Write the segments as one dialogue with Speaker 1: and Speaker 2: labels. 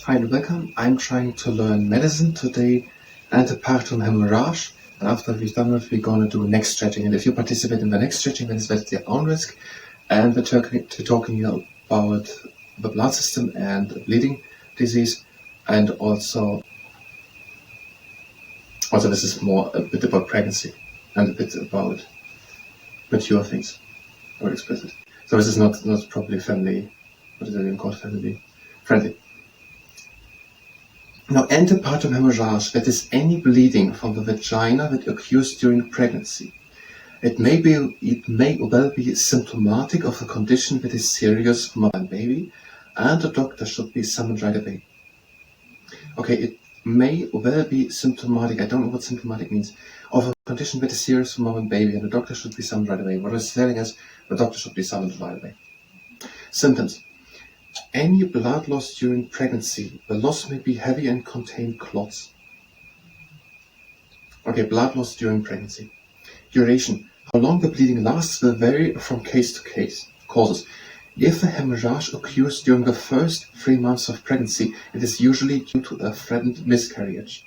Speaker 1: Hi and welcome. I'm trying to learn medicine today, Antepartum Haemorrhage, and after we've done it, we're going to do neck stretching. And if you participate in the neck stretching, then it's at your own risk. And we're talking about the blood system and bleeding disease, and also this is more a bit about pregnancy and a bit about mature things, or explicit. So this is not probably family, what is it even called, family friendly. Now, antepartum hemorrhage, that is any bleeding from the vagina that occurs during pregnancy. It may well be symptomatic of a condition that is serious for mother and baby, and the doctor should be summoned right away. Okay, it may well be symptomatic, I don't know what symptomatic means, of a condition that is serious for mother and baby, and the doctor should be summoned right away. What it's telling us, the doctor should be summoned right away. Symptoms. Any blood loss during pregnancy. The loss may be heavy and contain clots. Okay, blood loss during pregnancy. Duration. How long the bleeding lasts will vary from case to case. Causes. If a hemorrhage occurs during the first 3 months of pregnancy, it is usually due to a threatened miscarriage,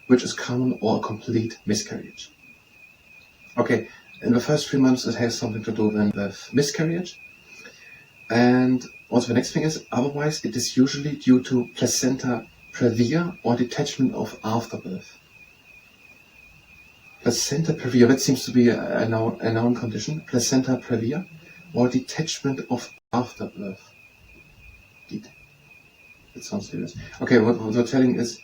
Speaker 1: which is common, or a complete miscarriage. Okay, in the first 3 months it has something to do with miscarriage. And also the next thing is, otherwise it is usually due to placenta previa or detachment of afterbirth. Placenta previa, that seems to be a noun condition. Placenta previa or detachment of afterbirth. That sounds serious. Okay, what we're telling is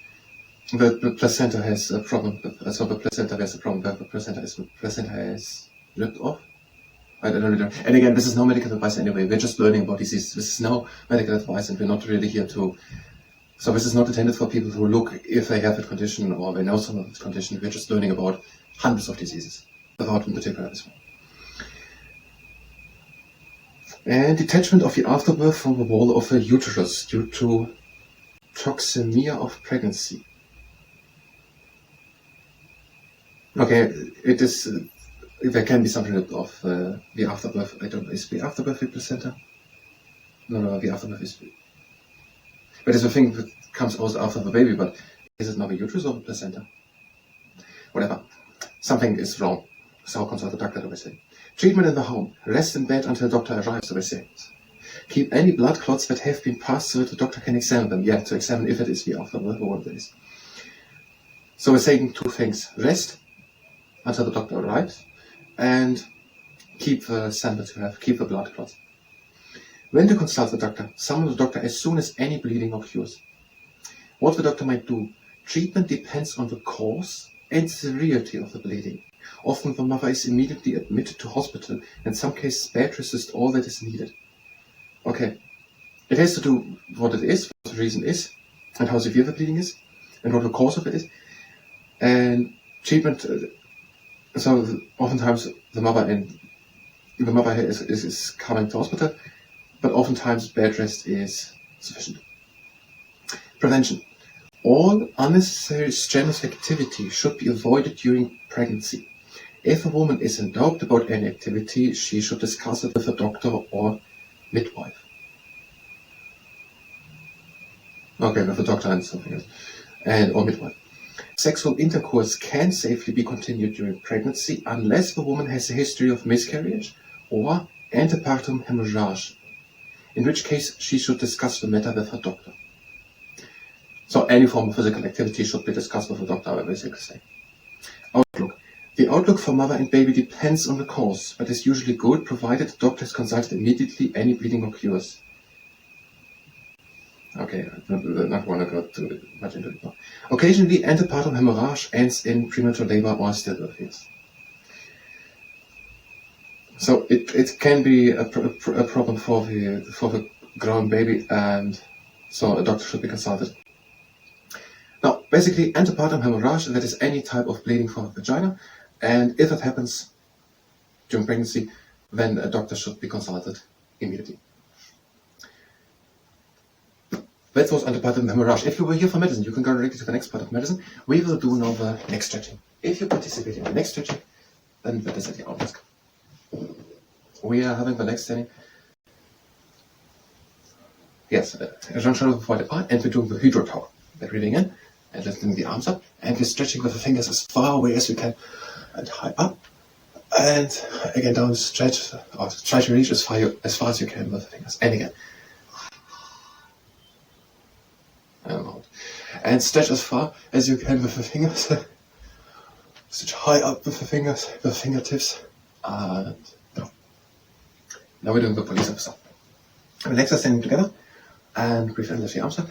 Speaker 1: the placenta has a problem. So the placenta has a problem. The placenta is ripped off. I don't really know. And again, this is no medical advice anyway. We're just learning about disease. This is no medical advice, and we're not really here to. So this is not intended for people who look if they have a condition or they know some of this condition. We're just learning about hundreds of diseases, without in particular this one. And detachment of the afterbirth from the wall of the uterus due to toxemia of pregnancy. Okay, it is. There can be something of the afterbirth. I don't know. Is the afterbirth the placenta? No, the afterbirth is. But it's a thing that comes also after the baby. But is it now the uterus or the placenta? Whatever. Something is wrong. So consult the doctor, they say. Treatment in the home. Rest in bed until doctor arrives, they say. Keep any blood clots that have been passed so that the doctor can examine them. Yeah, to examine if it is the afterbirth or what it is. So we're saying two things. Rest until the doctor arrives, and keep the samples you have, keep the blood clots. When to consult the doctor? Summon the doctor as soon as any bleeding occurs. What the doctor might do? Treatment depends on the cause and severity of the bleeding. Often the mother is immediately admitted to hospital. In some cases, bed rest all that is needed. Okay, it has to do what it is, what the reason is, and how severe the bleeding is, and what the cause of it is. And treatment. So oftentimes the mother is coming to hospital, but oftentimes bed rest is sufficient. Prevention. All unnecessary strenuous activity should be avoided during pregnancy. If a woman is in doubt about any activity, she should discuss it with a doctor or midwife. Okay, with a doctor and something else, or midwife. Sexual intercourse can safely be continued during pregnancy unless the woman has a history of miscarriage or antepartum hemorrhage, in which case she should discuss the matter with her doctor. So any form of physical activity should be discussed with a doctor, I basically say. Outlook. The outlook for mother and baby depends on the cause, but is usually good provided the doctor is consulted immediately any bleeding occurs. Okay, I don't want to go too much into it now. Occasionally, antepartum hemorrhage ends in premature labor or stillbirth. Yes. So it can be a problem for the growing baby, and so a doctor should be consulted. Now, basically, antepartum hemorrhage, that is any type of bleeding from the vagina, and if it happens during pregnancy, then a doctor should be consulted immediately. That was Antepartum hemorrhage. If you were here for medicine, you can go directly to the next part of medicine. We will do now the neck stretching. If you participate in the neck stretching, then that is at your own risk. We are having the neck standing. yes, Jean shoulders wide apart, and we're doing the hydro tower. We're breathing in and lifting the arms up, and we're stretching with the fingers as far away as we can, and high up, and again down, stretch, or try to reach as far as you can with the fingers, and again. And out. And stretch as far as you can with the fingers. Stretch high up with the fingers, with the fingertips, and down. Now we're doing the police officer. The legs are standing together, and breathe in, lift the arms up.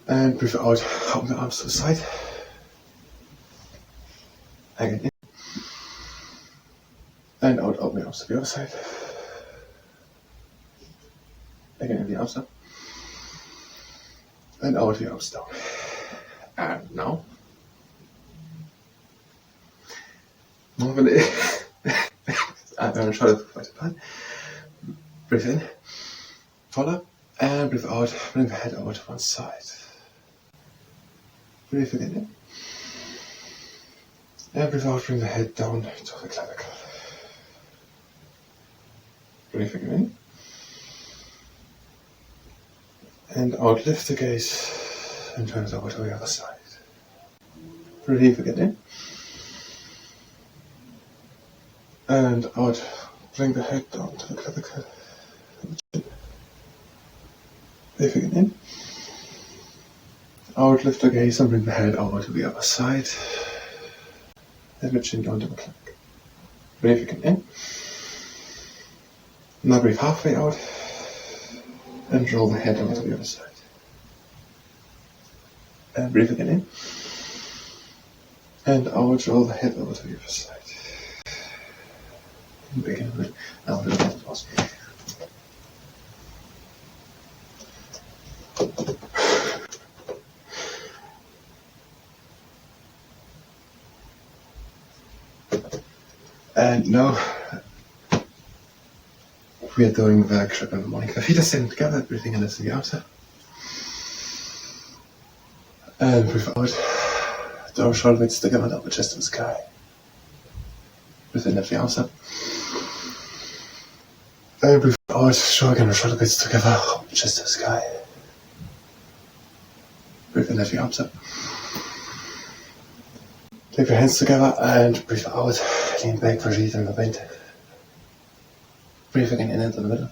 Speaker 1: And breathe out, open the arms to the side. Again in. And out, open the arms to the other side. Again in the arms up. And out the arms down. And now. Normally, I'm going to try to quite apart. Breathe in, fall up, and breathe out, bring the head over to one side. Breathe again in. And breathe out, bring the head down to the clavicle. Breathe again in. And out, lift the gaze and turn it over to the other side. Breathe again in. And out, bring the head down to the clavicle. Breathe again in. Out, lift the gaze and bring the head over to the other side. And the chin down to the clavicle. Breathe again in. Now breathe halfway out. And roll the head over to the other side. And breathe again in. And out, roll the head over to the other side. And begin with now the left pause. And now we are doing the grip in the morning. The feet are standing together, breathing in as the arms up. And breathe out. Down shoulder blades together, down the chest and sky. Breathe in, lift the arms up. And breathe out, shoulder blades together, up the chest and sky. Breathe in, lift the arms up. Take your hands together and breathe out. Lean back, breathe in the wind. Breathe again in into the middle.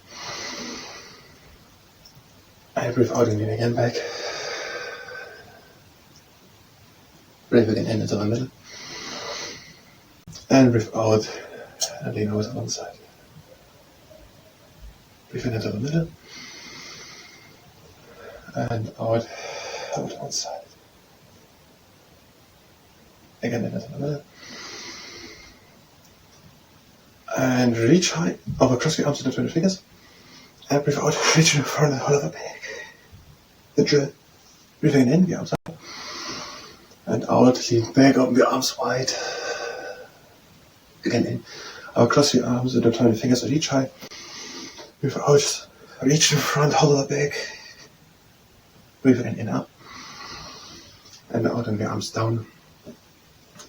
Speaker 1: And breathe out and lean again back. Breathe again in into the middle. And breathe out and lean over to one side. Breathe in into the middle. And out over to one side. Again into the middle. And reach high, over across your arms to the 20 fingers. And breathe out, reach in front and hold the back. The drill. Breathing in, the arms up. And out, lean back, open the arms wide. Again in. Across your arms with the 20 fingers, reach high. Breathe out, reach in front, hold the back. Breathe in, up. And out and the arms down.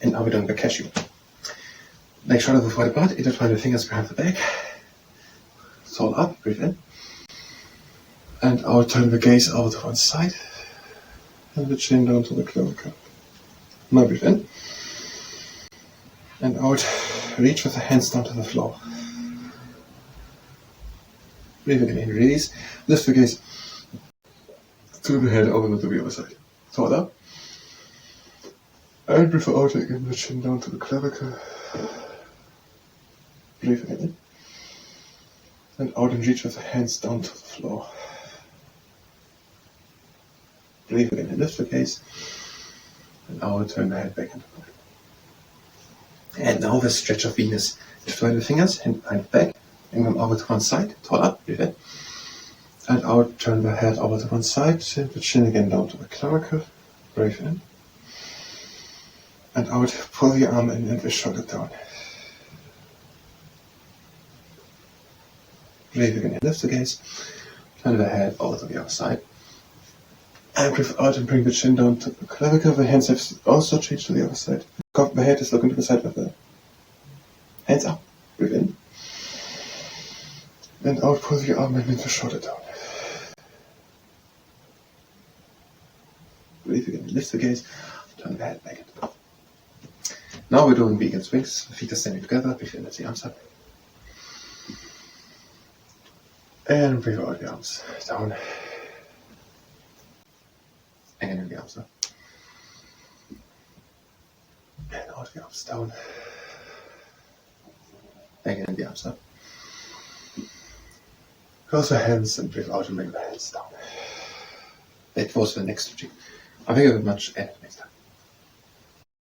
Speaker 1: And now we're doing the cashew. Leg shoulder with wide apart, intertwine the fingers behind the back. Soul up, breathe in. And out, turn the gaze over to one side. And the chin down to the clavicle. Now breathe in. And out, reach with the hands down to the floor. Breathe again in, release. Lift the gaze to the head over to the other side. Soul up. And breathe out again, the chin down to the clavicle. Breathe again in. And out and reach with the hands down to the floor. Breathe again in, lift the gaze. And out, turn the head back into the body. And now the stretch of Venus. Intertwine the fingers, hand behind the back. Bring them over to one side, tall up, breathe in. And out, turn the head over to one side. Send the chin again down to the clavicle. Breathe in. And out, pull the arm in and the shoulder down. Breathe again, lift the gaze, turn the head over to the other side. And breathe out and bring the chin down to the clavicle. The hands have also changed to the other side. The head is looking to the side with the hands up. Breathe in. And out, pull the arm and the shoulder down. Breathe again, lift the gaze, turn the head back. Now we're doing vegan swings. Feet are standing together, big let the arms up. And breathe out the arms down. Again in the arms up. And out the arms down. Again in the arms up. Close the hands and breathe out and bring the hands down. That was the next stretching. I think it was much and next time.